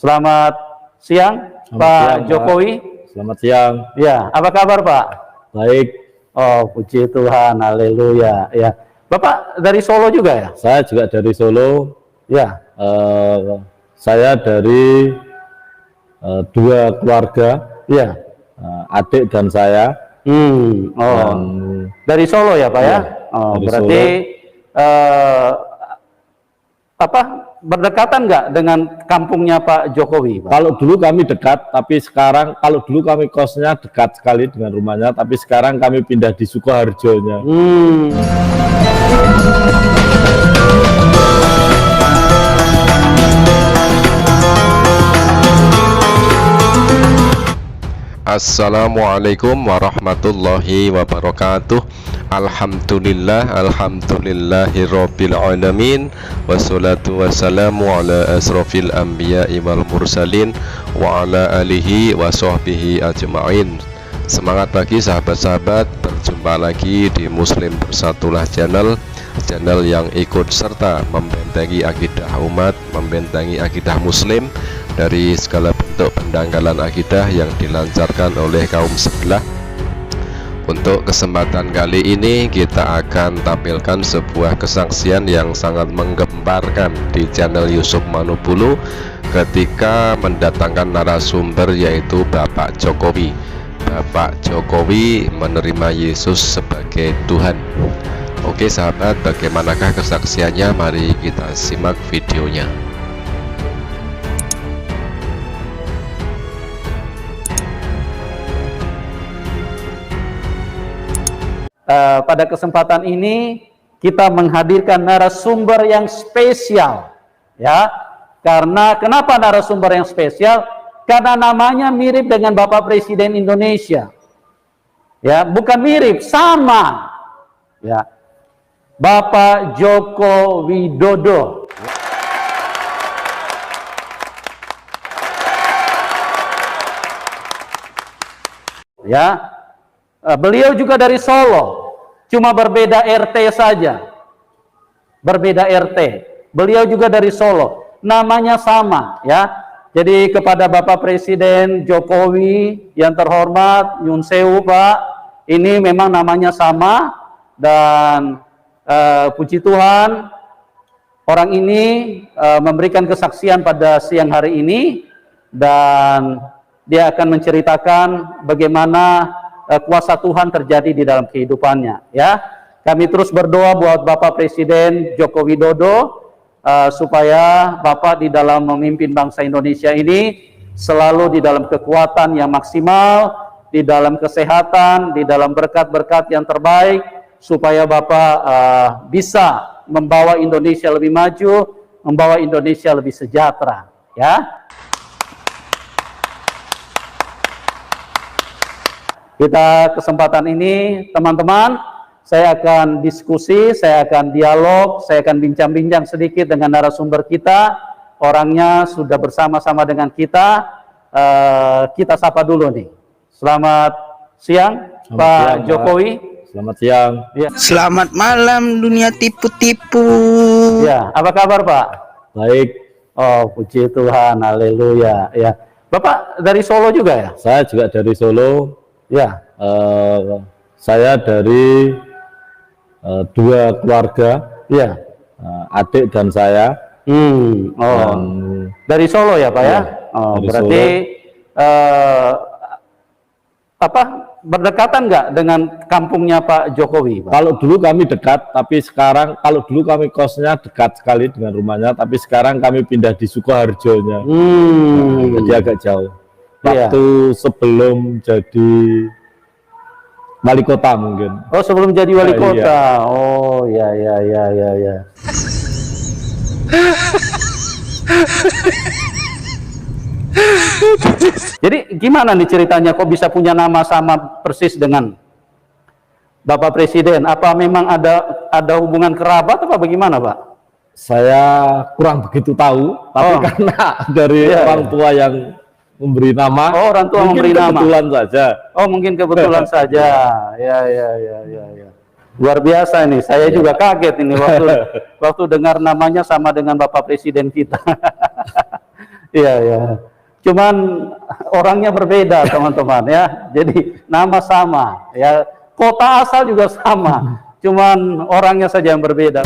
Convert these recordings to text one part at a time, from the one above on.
Selamat siang, Pak Jokowi. Selamat siang. Ya, apa kabar Pak? Baik. Oh, puji Tuhan, haleluya. Ya, Bapak dari Solo juga ya? Saya juga dari Solo. Ya. Saya dari dua keluarga. Ya. Adik dan saya. Oh, dari Solo ya Pak ya? Oh, berarti berdekatan nggak dengan kampungnya Pak Jokowi, Pak? Kalau dulu kami dekat, tapi sekarang kalau dulu kami kosnya dekat sekali dengan rumahnya, tapi sekarang kami pindah di Sukoharjonya. Assalamualaikum warahmatullahi wabarakatuh. Alhamdulillahirabbil alamin, wassalatu wassalamu ala asrofil anbiya'i wal mursalin wa ala alihi wa sahbihi ajma'in. Semangat pagi sahabat-sahabat, berjumpa lagi di Muslim Bersatulah channel yang ikut serta membentengi akidah umat, membentengi akidah muslim dari segala bentuk pendangkalan akidah yang dilancarkan oleh kaum sebelah. Untuk kesempatan kali ini kita akan tampilkan sebuah kesaksian yang sangat menggemparkan di channel Yusuf Manubulu ketika mendatangkan narasumber, yaitu Bapak Jokowi. Bapak Jokowi menerima Yesus sebagai Tuhan. Oke sahabat, bagaimanakah kesaksiannya? Mari kita simak videonya. Pada kesempatan ini kita menghadirkan narasumber yang spesial, ya. Karena kenapa narasumber yang spesial? Karena namanya mirip dengan Bapak Presiden Indonesia. Ya, bukan mirip, sama. Ya. Bapak Joko Widodo. Ya. Beliau juga dari Solo, cuma berbeda RT saja. Berbeda RT. Beliau juga dari Solo, namanya sama, ya. Jadi kepada Bapak Presiden Jokowi yang terhormat, Nyun Sewu Pak, ini memang namanya sama dan puji Tuhan orang ini memberikan kesaksian pada siang hari ini dan dia akan menceritakan bagaimana kuasa Tuhan terjadi di dalam kehidupannya, ya. Kami terus berdoa buat Bapak Presiden Joko Widodo supaya Bapak di dalam memimpin bangsa Indonesia ini selalu di dalam kekuatan yang maksimal, di dalam kesehatan, di dalam berkat-berkat yang terbaik, supaya Bapak bisa membawa Indonesia lebih maju, membawa Indonesia lebih sejahtera, ya. Kita kesempatan ini teman-teman, saya akan diskusi, saya akan dialog, saya akan bincang-bincang sedikit dengan narasumber kita. Orangnya sudah bersama-sama dengan kita. Kita sapa dulu nih. Selamat siang, Pak Jokowi. Selamat siang. Ya. Selamat malam dunia tipu-tipu. Ya, apa kabar Pak? Baik. Oh, puji Tuhan, haleluya. Ya, Bapak dari Solo juga ya? Saya juga dari Solo. Ya. Saya dari dua keluarga. Ya. Adik dan saya. Oh, dari Solo ya Pak ya? Oh, berarti berdekatan nggak dengan kampungnya Pak Jokowi, Pak? Kalau dulu kami dekat, tapi sekarang kalau dulu kami kosnya dekat sekali dengan rumahnya, tapi sekarang kami pindah di Sukoharjonya. Jadi agak jauh. Waktu sebelum jadi wali kota mungkin. Oh, sebelum jadi wali kota. Iya. Oh, ya. Jadi gimana nih ceritanya kok bisa punya nama sama persis dengan Bapak Presiden? Apa memang ada hubungan kerabat apa bagaimana, Pak? Saya kurang begitu tahu, tapi karena dari orang tua yang memberi nama. Oh, orang tua memberi nama. Kebetulan saja. Oh, mungkin kebetulan saja. Ya. Luar biasa ini. Saya juga kaget ini waktu dengar namanya sama dengan Bapak Presiden kita. Iya, iya. Cuman orangnya berbeda, teman-teman ya. Jadi nama sama, ya. Kota asal juga sama. Cuman orangnya saja yang berbeda.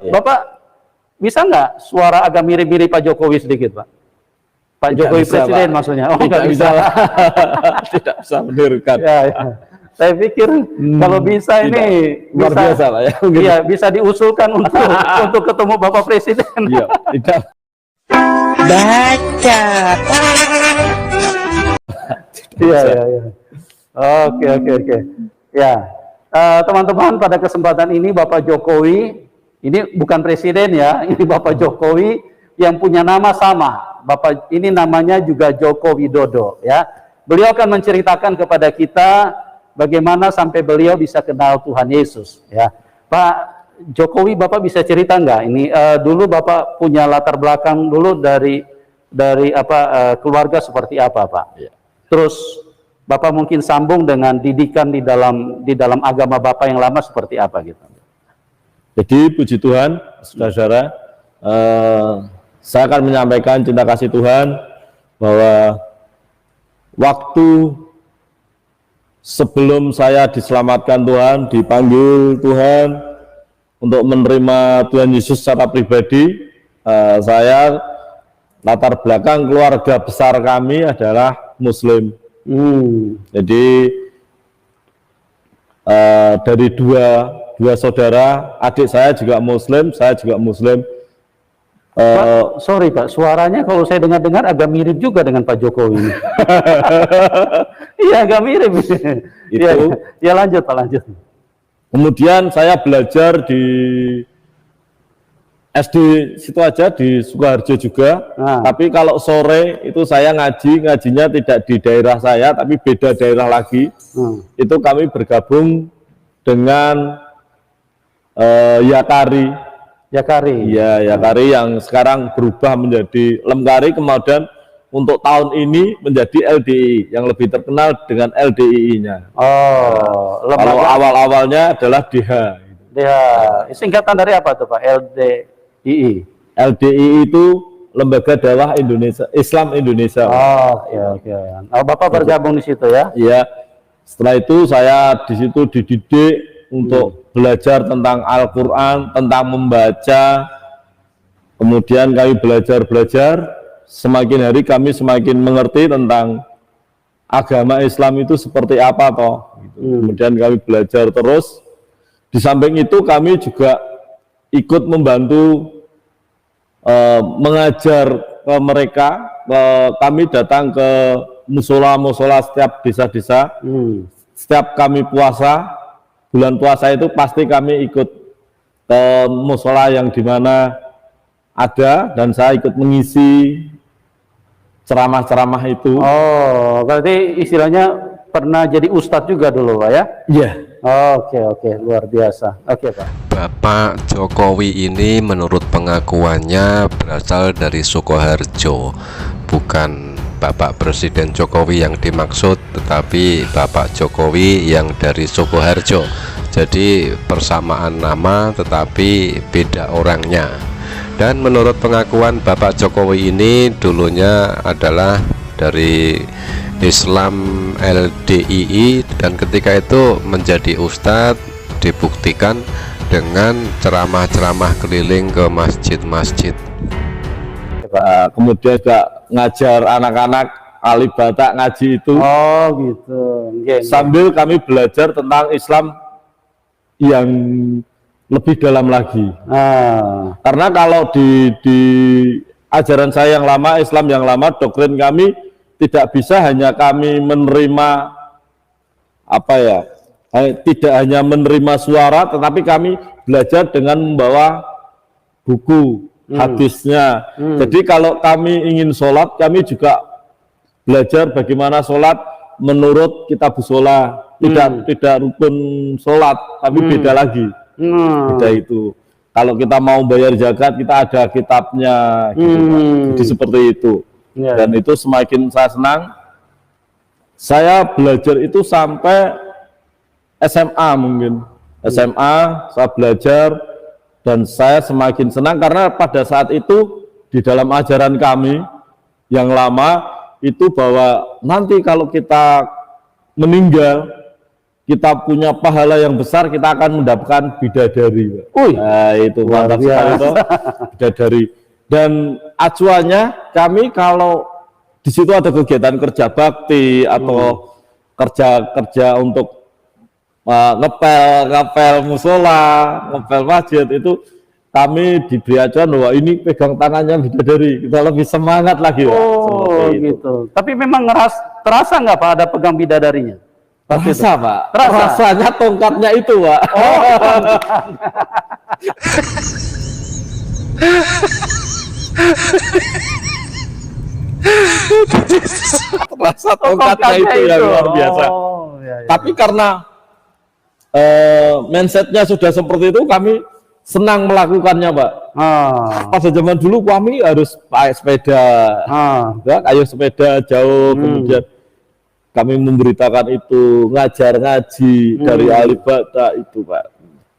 Bapak bisa nggak suara agak mirip-mirip Pak Jokowi sedikit, Pak? Pak Tidak Jokowi bisa, presiden Pak. maksudnya. Oh, Tidak nggak bisa. Tidak bisa menirukan. Ya, ya. Saya pikir kalau bisa ini Luar bisa, biasa lah ya. iya, bisa diusulkan untuk ketemu Bapak Presiden. Iya, tidak. Baca. Iya, iya, iya. Oke, oke, oke. Ya, teman-teman, pada kesempatan ini Bapak Jokowi, ini bukan presiden ya, ini Bapak Jokowi yang punya nama sama. Bapak ini namanya juga Joko Widodo ya. Beliau akan menceritakan kepada kita bagaimana sampai beliau bisa kenal Tuhan Yesus ya. Pak Jokowi, Bapak bisa cerita nggak ini dulu Bapak punya latar belakang dulu dari keluarga seperti apa, Pak? Ya. Terus Bapak mungkin sambung dengan didikan di dalam agama Bapak yang lama seperti apa gitu. Jadi puji Tuhan, saudara-saudara, saya akan menyampaikan cinta kasih Tuhan bahwa waktu sebelum saya diselamatkan Tuhan, dipanggil Tuhan untuk menerima Tuhan Yesus secara pribadi, saya latar belakang keluarga besar kami adalah Muslim. Jadi dari dua saudara, adik saya juga Muslim, saya juga Muslim. Pak, sorry Pak, suaranya kalau saya dengar-dengar agak mirip juga dengan Pak Jokowi. Iya, agak mirip. Itu. Ya, lanjut Pak, lanjut. Kemudian saya belajar di SD situ aja di Sukoharjo juga. Tapi kalau sore itu saya ngajinya tidak di daerah saya, tapi beda daerah lagi. Itu kami bergabung dengan Yakari. Yakari. Ya, Yakari yang sekarang berubah menjadi Lemkari, kemudian untuk tahun ini menjadi LDI yang lebih terkenal dengan LDII-nya. Oh, kalau awal-awalnya adalah DH. DH. Singkatan dari apa tuh Pak? LDII. LDII itu Lembaga Dakwah Indonesia, Islam Indonesia. Oh, oke. Oh, Bapak bergabung di situ ya? Iya. Setelah itu saya di situ dididik untuk belajar tentang Al-Quran, tentang membaca. Kemudian kami belajar, semakin hari kami semakin mengerti tentang agama Islam itu seperti apa toh. Kemudian kami belajar terus. Di samping itu kami juga ikut membantu mengajar ke mereka. Kami datang ke musola setiap desa-desa. Setiap kami puasa, bulan puasa itu pasti kami ikut ke musola yang dimana ada, dan saya ikut mengisi ceramah-ceramah itu. Oh, berarti istilahnya pernah jadi ustadz juga dulu Pak ya? Iya. Oke, luar biasa. Oke Pak. Bapak Jokowi ini menurut pengakuannya berasal dari Sukoharjo, bukan Bapak Presiden Jokowi yang dimaksud, tetapi Bapak Jokowi yang dari Sukoharjo. Jadi persamaan nama tetapi beda orangnya. Dan menurut pengakuan Bapak Jokowi ini dulunya adalah dari Islam LDII, dan ketika itu menjadi ustadz dibuktikan dengan ceramah-ceramah keliling ke masjid-masjid. Kemudian juga ngajar anak-anak Ali Batak ngaji itu. Oh gitu. Sambil kami belajar tentang Islam yang lebih dalam lagi. Karena kalau di ajaran saya yang lama, Islam yang lama, doktrin kami tidak bisa hanya kami menerima tidak hanya menerima suara, tetapi kami belajar dengan membawa buku hadisnya. Jadi kalau kami ingin sholat, kami juga belajar bagaimana sholat menurut kitab sholat. Tidak rukun sholat, tapi beda lagi. Beda itu. Kalau kita mau bayar zakat, kita ada kitabnya, gitu. Jadi seperti itu. Dan itu semakin saya senang. Saya belajar itu sampai SMA mungkin. SMA saya belajar dan saya semakin senang karena pada saat itu di dalam ajaran kami yang lama itu bahwa nanti kalau kita meninggal, kita punya pahala yang besar, kita akan mendapatkan bidadari. Nah, itu mantap sekali itu, bidadari. Dan acuannya kami kalau di situ ada kegiatan kerja bakti atau kerja untuk ngepel musola, ngepel masjid, itu kami diberi acuan bahwa ini pegang tangannya bidadari, kita lebih semangat lagi. Oh gitu. Tapi memang terasa nggak Pak ada pegang bidadarinya? Terasa Pak. Terasa. Rasanya tongkatnya itu Pak. Oh. Rasa tongkatnya itu yang luar biasa. Tapi karena mindsetnya sudah seperti itu, kami senang melakukannya Pak. Pada zaman dulu kami harus pakai sepeda, ya, kayu sepeda jauh, kemudian kami memberitakan itu, ngajar ngaji dari alibata itu Pak.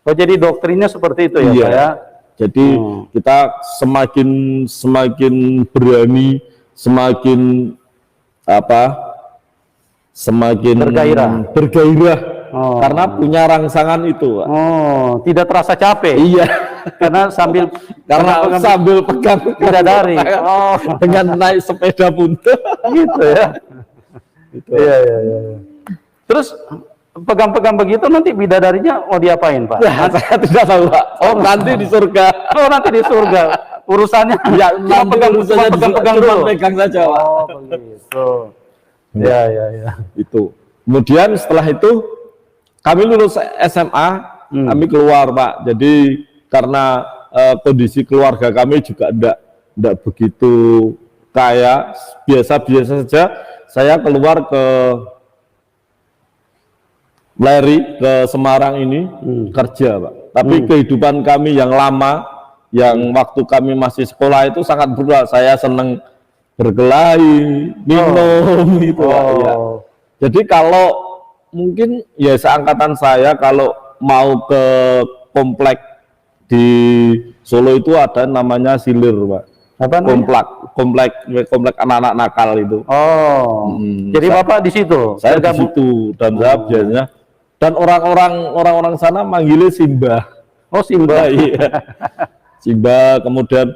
Oh jadi doktrinnya seperti itu ya iya. Pak ya? Jadi kita semakin berani, semakin bergairah. Karena punya rangsangan itu, Pak. Oh, tidak terasa capek. Iya. Karena sambil pegang bidadari. Oh, dengan naik sepeda pun. Gitu ya. Gitu. Iya. Terus pegang-pegang begitu nanti bidadarinya mau diapain, Pak? Ya, saya tidak tahu, Pak. Oh, nanti di surga. Oh, nanti di surga. Urusannya ya, nanti urusannya pegang dulu. Pegang saja, Pak. Oh, begitu. Ya. Itu. Kemudian setelah itu kami lulus SMA, kami keluar Pak. Jadi karena kondisi keluarga kami juga tidak begitu kaya, biasa-biasa saja. Saya keluar ke Leri, ke Semarang ini kerja Pak. Tapi kehidupan kami yang lama, yang waktu kami masih sekolah itu sangat berat. Saya senang berkelahi, minum gitu Pak. Ya. Jadi kalau mungkin ya seangkatan saya kalau mau ke komplek di Solo itu ada namanya Silir Pak. Apa namanya? Komplek anak-anak nakal itu. Oh. Jadi Bapak di situ? Saya di situ dan saya biasanya dan orang-orang sana manggilnya Simba. Oh Simba. Iya. Simba, kemudian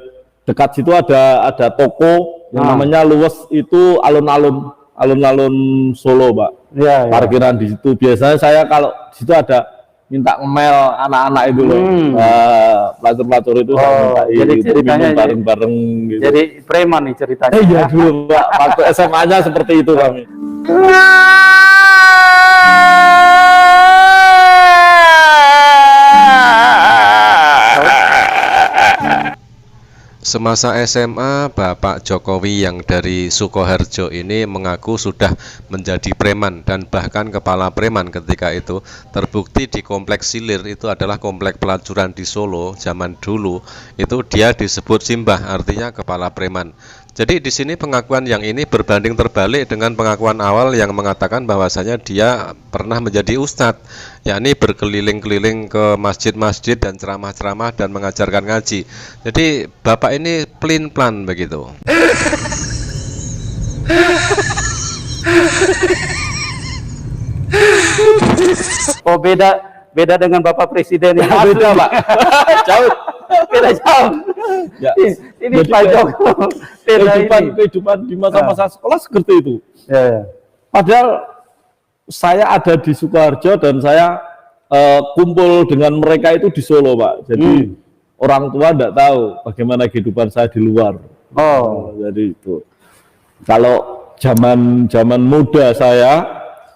dekat situ ada toko yang namanya Luwes, itu alun-alun Solo Pak. Ya. Parkiran di situ. Biasanya saya kalau di situ ada minta ngemel anak-anak itu loh. Pelacur-pelacur itu jadi ceritanya bareng-bareng gitu. Jadi preman nih ceritanya. Iya dulu Pak. Waktu SMA-nya seperti itu kami. Semasa SMA, Bapak Jokowi yang dari Sukoharjo ini mengaku sudah menjadi preman dan bahkan kepala preman ketika itu. Terbukti di kompleks Silir, itu adalah komplek pelacuran di Solo zaman dulu. Itu dia disebut Simbah, artinya kepala preman. Jadi di sini pengakuan yang ini berbanding terbalik dengan pengakuan awal yang mengatakan bahwasanya dia pernah menjadi ustadz, yakni berkeliling-keliling ke masjid-masjid dan ceramah-ceramah dan mengajarkan ngaji. Jadi Bapak ini pelin-pelan begitu. Oh beda dengan Bapak Presiden yang beda Pak. Jauh. Beda jauh. Ya. Ini Pak Joko. Kehidupan di masa-masa sekolah seperti itu. Ya. Padahal saya ada di Sukoharjo dan saya kumpul dengan mereka itu di Solo Pak. Jadi orang tua tidak tahu bagaimana kehidupan saya di luar. Jadi itu. Kalau zaman muda saya,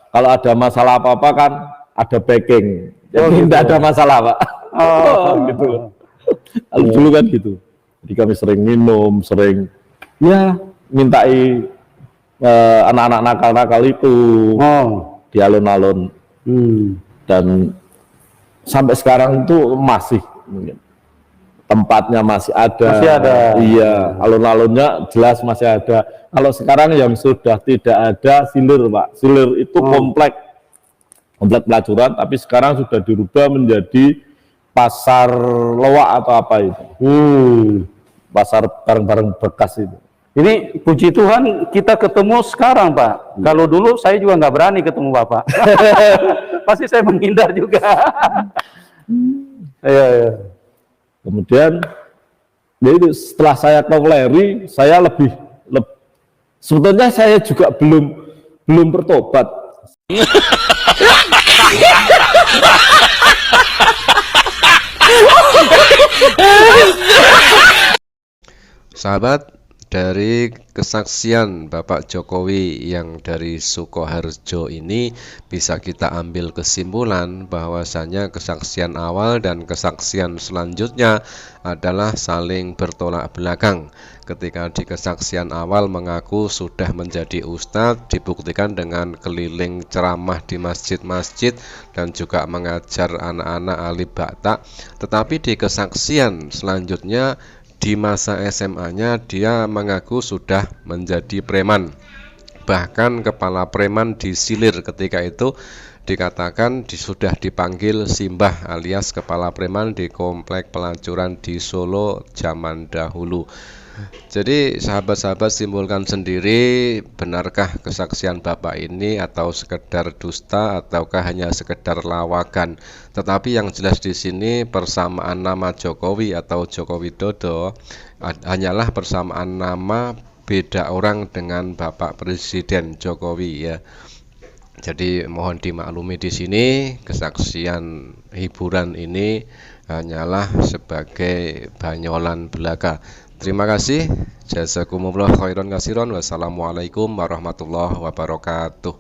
kalau ada masalah apa-apa kan ada backing. Jadi tidak ada masalah Pak. Gitu. Kalau dulu kan gitu. Jadi kami sering minum, sering mintai anak-anak nakal-nakal itu di alun-alun. Dan sampai sekarang itu masih mungkin tempatnya masih ada. Iya, alun-alunnya jelas masih ada. Kalau sekarang yang sudah tidak ada Silir Pak. Silir itu komplek pelacuran, tapi sekarang sudah dirubah menjadi pasar loak atau apa itu. Pasar barang-barang bekas itu. Ini puji Tuhan kita ketemu sekarang, Pak. Kalau dulu saya juga nggak berani ketemu Bapak. Pasti saya menghindar juga. Iya. Kemudian ya itu, setelah saya ke Weleri, saya lebih sebetulnya saya juga belum bertobat. Sahabat, dari kesaksian Bapak Jokowi yang dari Sukoharjo ini bisa kita ambil kesimpulan bahwasanya kesaksian awal dan kesaksian selanjutnya adalah saling bertolak belakang. Ketika di kesaksian awal mengaku sudah menjadi ustadz, dibuktikan dengan keliling ceramah di masjid-masjid dan juga mengajar anak-anak alif bata. Tetapi di kesaksian selanjutnya di masa SMA-nya dia mengaku sudah menjadi preman. Bahkan kepala preman disilir ketika itu, dikatakan sudah dipanggil Simbah alias kepala preman di komplek pelacuran di Solo zaman dahulu. Jadi sahabat-sahabat simpulkan sendiri, benarkah kesaksian Bapak ini atau sekedar dusta ataukah hanya sekedar lawakan. Tetapi yang jelas di sini persamaan nama Jokowi atau Joko Widodo hanyalah persamaan nama, beda orang dengan Bapak Presiden Jokowi ya. Jadi mohon dimaklumi di sini kesaksian hiburan ini hanyalah sebagai banyolan belaka. Terima kasih. Jazakumullah khairan katsiran. Wassalamualaikum warahmatullahi wabarakatuh.